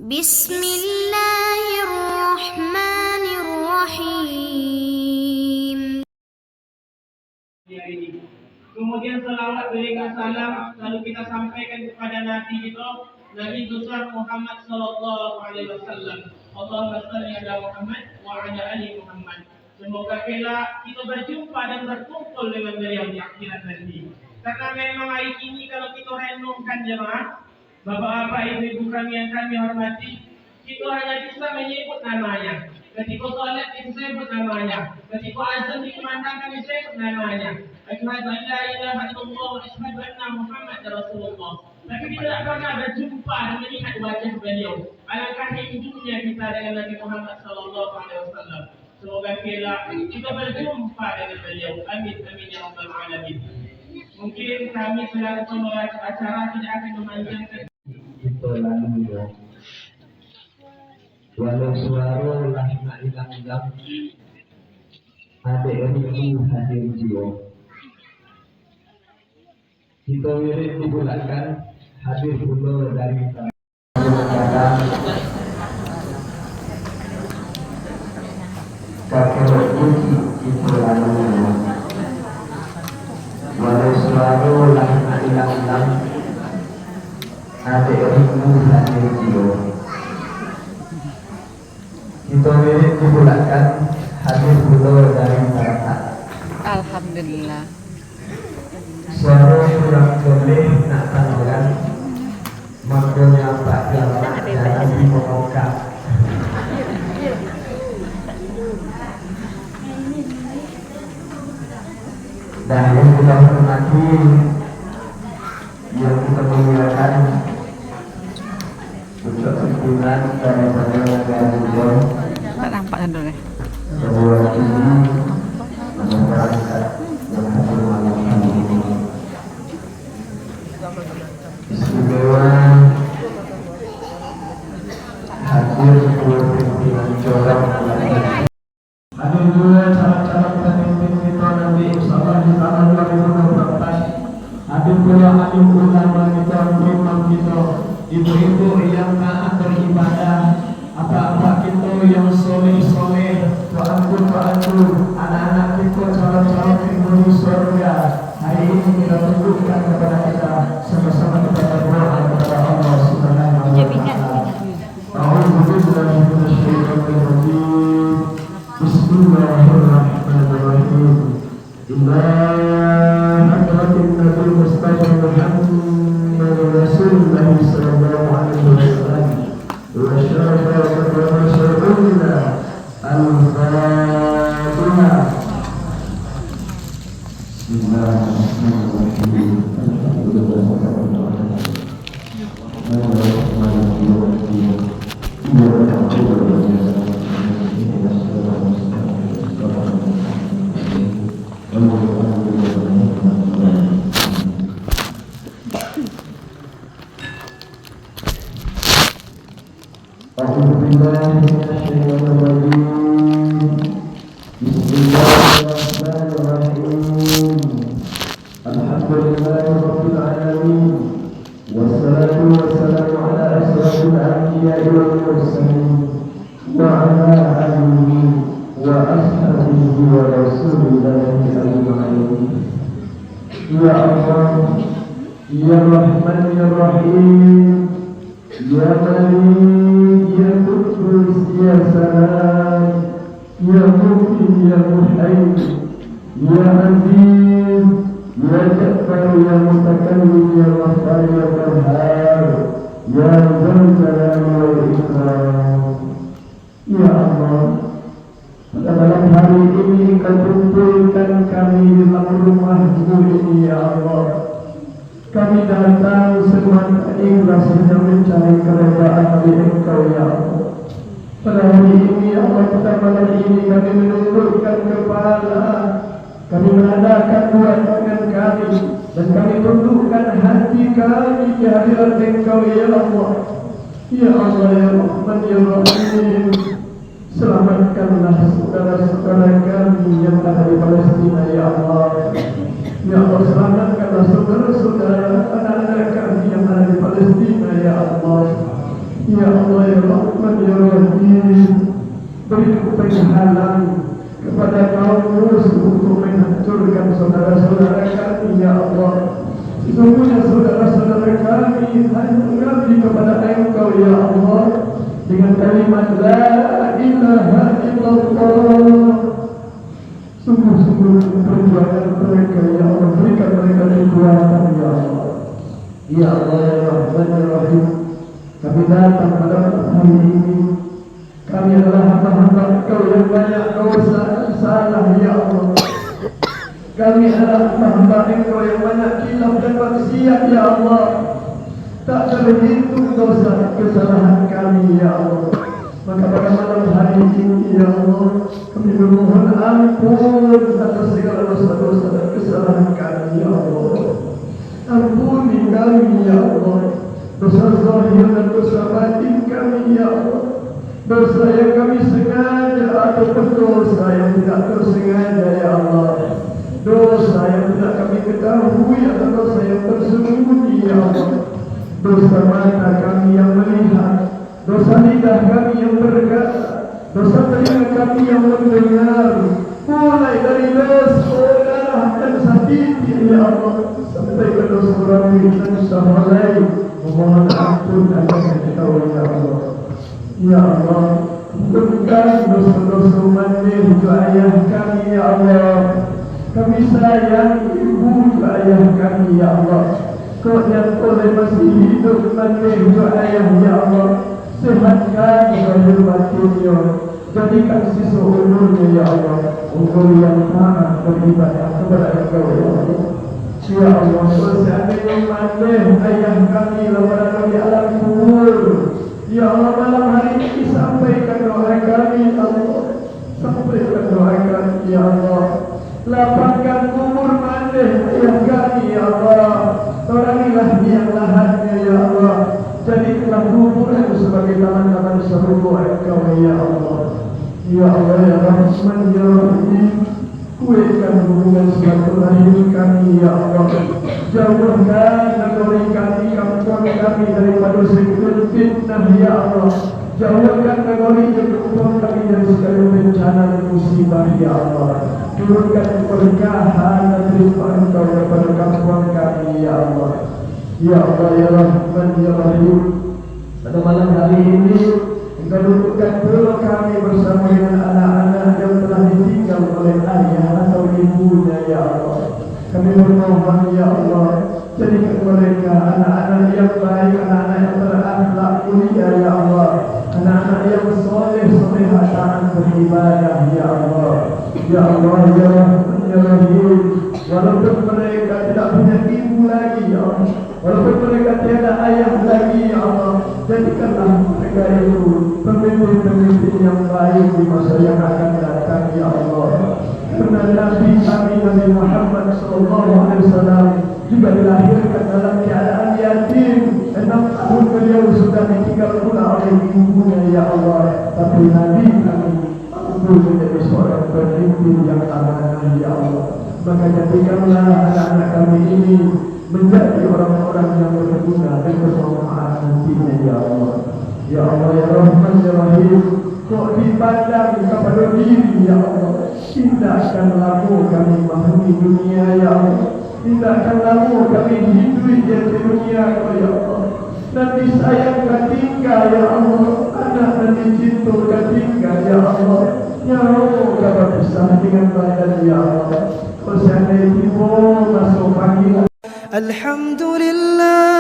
Bismillahirrahmanirrahim. Kemudian selawat berikan salam lalu kita sampaikan kepada Nabi kita, Nabi besar Muhammad sallallahu alaihi wasallam. Allahumma shalli ala Muhammad wa ala ali Muhammad. Semoga kita berjumpa dan berkumpul dengan beliau di akhirat nanti. Karena memang hari ini kalau kita renungkan jemaah, Bapak-bapak, ibu-ibu kami yang kami hormati, kita hanya bisa menyebut namanya. Ketika sholat kita sebut namanya, ketika azan dikumandangkan kita sebut namanya. Asyhadu an la ilaha illallah wa asyhadu anna Muhammadar Rasulullah. Tapi kita tidak pernah berjumpa dan melihat wajah beliau. Alangkah rindunya kita dengan Nabi Muhammad sallallahu alaihi wasallam. Semoga kita berjumpa dengan beliau. Amin amin ya rabbal alamin. Mungkin kami selaku pembawa acara tidak akan memanjangkan. Itu lalu ya. Walau suara lahna ilang-ilang ada itu hadir jiwa. Kita wirid dibulatkan hadir pula dari tanah kakek kunci itu lalu ya. Walau suara lahna ilang-ilang ada itu hadir jiwa. Kita wirid dibulatkan hadir pula dari neraka. Alhamdulillah. Suara yang boleh nak tanggulan, makanya Pak Jalan di Momoka. Dan yang kita hormati, yang kita muliakan, untuk pimpinan daripada negara Jepang. Tak nampak dulu deh. Bahwa ini masyarakat yang hadir malam ini istimewa hadir pimpinan corak. Hadir juga cara-cara pemimpin kita nanti insyaallah di tahun 2024. Hadir pula hadir ulama kita, imam kita, ibu-ibu yang taat beribadah, apa-apa kita yang soleh-soleh, doaku, anak-anak kita calon-calon penghuni surga. Hari ini kita tunjukkan kepada kita sama-sama kita berdoa kepada Allah Subhanahu wa taala. A'udzubillahi minasyaitonirrajim. Bismillahirrahmanirrahim. Inna akratin nabi Mustafa Muhammad Rasulullah sallallahu alaihi wasallam. Wa syarafa wa syarafna al-Fatihah. Bismillahirrahmanirrahim. Ya Allah, Ya Rahman, Ya Rahim, Ya Malik, Ya Qudus, Ya Salam, Ya Muqim, Ya Muhaymin, Ya Aziz, Ya Jabbar, Ya Mutakallim, Ya Ghaffar, Ya Qahhar, Ya Dzal Jalali wal Ikram. Ya Allah, pada malam hari ini Kau kumpulkan kami di dalam rumah-Mu ini, Ya Allah. Kami datang semata ikhlas hanya mencari keredaan dari Engkau, Ya Allah. Pada hari ini, Ya Allah, pada malam ini kami menundukkan kepala, kami menadahkan dua tangan kami, dan kami tundukkan hati kami di hadirat Engkau, Ya Allah. Ya Allah, Ya Rahman, Ya Rahim, selamatkanlah saudara-saudara kami yang ada di Palestina, Ya Allah. Ya Allah, selamatkanlah saudara-saudara anak-anak kami yang ada di Palestina, Ya Allah. Ya Allah ya Rahman ya Rahim, beri penghalang kepada kaum musuh untuk menghancurkan saudara-saudara kami ya Allah. Sesungguhnya saudara-saudara kami hanya mengabdi kepada Engkau ya Allah dengan kalimat la ilaha illallah. Sungguh-sungguh perjuangan mereka ya Allah, berikan mereka kekuatan ya Allah. Ya Allah ya Rahman ya Rahim, kami datang pada hari ini. Kami adalah hamba-hamba Engkau yang banyak dosa dan salah ya Allah. Kami adalah hamba Engkau yang banyak khilaf dan maksiat ya Allah. Tak terhitung dosa kesalahan kami ya Allah. Maka pada malam hari ini ya Allah, kami memohon ampun atas segala dosa-dosa dan kesalahan kami ya Allah. Ampuni kami ya Allah, dosa zahir dan dosa batin kami ya Allah. Dosa yang kami sengaja ataupun dosa yang tidak tersengaja ya Allah. Dosa yang tidak kami ketahui atau dosa yang tersembunyi ya Allah. Dosa mata kami yang melihat, dosa lidah kami yang berkata, dosa telinga kami yang mendengar, mulai dari dosa darah dan sakit ya Allah sampai ke dosa rambut dan sahwalai. Memohon ampun atas Engkau ya Allah. Ya Allah, bukan dosa-dosa mandir ke ayah kami ya Allah. Kami sayang ibu ke ayah kami ya Allah. Kau yang oleh masih hidup mandir ke ayah ya Allah. Sehatkan lahir batinnya, jadikan sisa umurnya ya Allah. Engkau yang maha beribadah kepada Engkau ya Allah. Ya Allah, seandainya mandir ayah kami berada di alam kubur, ya Allah, malam hari ini sampaikan doa kami Allah. Sampaikan doa kami ya Allah. Lapangkan kubur mandir ayah kami ya Allah. Torangilah yang lahannya ya Allah. Jadikanlah kubur itu sebagai taman-taman surga Engkau ya Allah. Ya Allah ya Rahman ya Rahim, kuatkan hubungan silaturahim kami ya Allah. Jauhkan negeri kami, kampung kami daripada segala fitnah ya Allah. Jauhkan negeri kampung kami dari segala bencana dan musibah ya Allah. Turunkan keberkahan dan rizki Engkau kepada kampung kami ya Allah. Ya Allah ya Rahman ya Rahim, pada malam hari ini Engkau dudukkan pula kami bersama dengan anak-anak yang telah ditinggal oleh ayah atau ibunya ya Allah. Kami bermohon ya Allah, jadikan mereka anak-anak yang baik, anak-anak yang berakhlak mulia ya Allah, anak-anak yang soleh taat beribadah ya Allah. Ya Allah ya Rahman ya Rahim, walaupun mereka tidak punya ibu lagi ya Allah, walaupun mereka tiada ayah lagi ya Allah, jadikanlah mereka itu pemimpin-pemimpin yang baik di masa yang akan datang ya Allah. Karena Nabi kami Nabi Muhammad SAW juga dilahirkan dalam keadaan yatim. 6 tahun beliau sudah ditinggal pula oleh ibunya ya Allah. Tapi Nabi kami mampu menjadi seorang pemimpin yang amanah ya Allah. Maka jadikanlah anak-anak kami ini menjadi orang-orang yang berguna dan bermanfaat nantinya ya Allah. Ya Allah ya Rahman ya Rahim, kok dipandang kepada diri ya Allah. Tidak akan lama kami menghuni dunia ya Allah. Tidak akan lama kami hidup di dunia ya Allah. Nabi sayang ketika ya Allah, anak Nabi cinta ketika ya Allah. Ya Allah, kami pisah dengan badan ya Allah. Kau seandainya masuk pagi. Alhamdulillah.